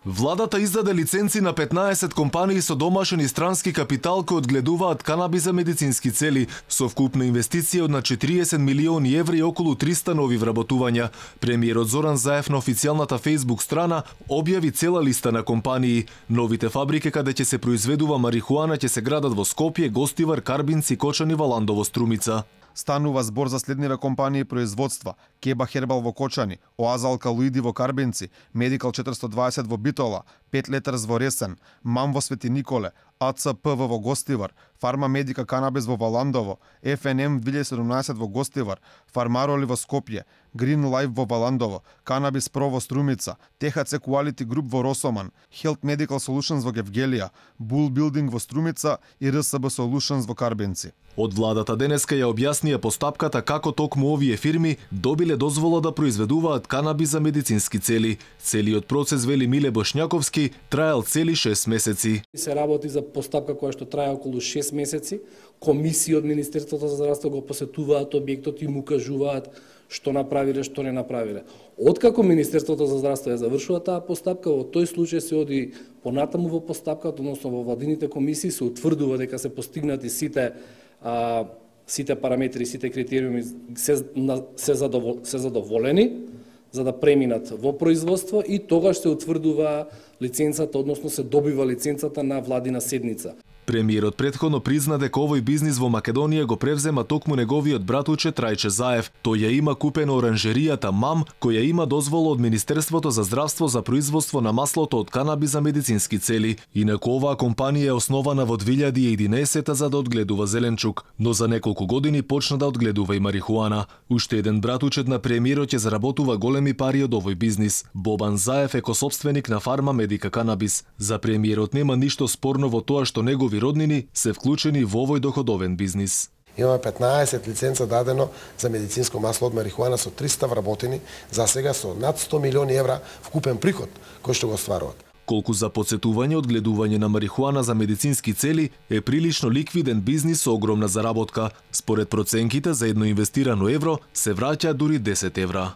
Владата издаде лиценци на 15 компании со домашен и странски капитал кои одгледуваат канабис за медицински цели, со вкупна инвестиција од на 40 милиони евра и околу 300 нови вработувања. Премиерот Зоран Заев на официјалната Facebook страна објави цела листа на компании. Новите фабрики каде ќе се произведува марихуана ќе се градат во Скопје, Гостивар, Карбинци, Кочани, Валандово, Струмица. Станува збор за следниве компании и производства: Кеба Хербал во Кочани, Оаза Алкалоиди во Карбинци, Медикал 420 во Битола, 5 Летерс во Ресен, МАМ во Свети Николе, АЦПВ во Гостивар, Фарма Медика Канабис во Валандово, ФНМ 2017 во Гостивар, Фармароли во Скопје, Грин Лайф во Валандово, Канабис Про во Струмица, ТХЦ Quality Group во Росоман, Health Medical Solutions во Гевгелија, Bull Building во Струмица и РСБ Solutions во Карбинци. Од владата денеска ја објаснија постапката како токму овие фирми добиле дозвола да произведуваат канабис за медицински цели. Целиот процес, вели Миле Бошњаковски, траел цели 6 месеци. Се работи за постапка која што трае околу 6 месеци. Комисии од Министерството за здравство го посетуваат објектот и му кажуваат што направиле, што не направиле. Откако Министерството за здравство ја завршува таа постапка, во тој случај се оди понатаму во постапката, односно во владините комисии се утврдува дека се постигнати сите параметри, сите критериуми се задоволени за да преминат во производство и тогаш се утврдува лиценцата, односно се добива лиценцата на владина седница. Премиерот претходно призна дека овој бизнис во Македонија го превзема токму неговиот братуче Трајче Заев. Тој ја има купено оранжеријата МАМ, која има дозвола од Министерството за здравство за производство на маслото од канабис за медицински цели. Инаку оваа компанија е основана во 2011 за да одгледува зеленчук, но за неколку години почна да одгледува и марихуана. Уште еден братучет на премиерот ќе заработува големи пари од овој бизнис. Бобан Заев е косопственик на Фарма Медика Канабис. За премиерот нема ништо спорно во тоа што негови роднини се вклучени во овој доходовен бизнис. Имаме 15 лиценца дадено за медицинско масло од марихуана со 300 вработени, за сега со над 100 милиони евра вкупен приход кој што го стваруваат. Колку за подсетување од гледување на марихуана за медицински цели е прилично ликвиден бизнис со огромна заработка. Според проценките за едно инвестирано евро се враќа дури 10 евра.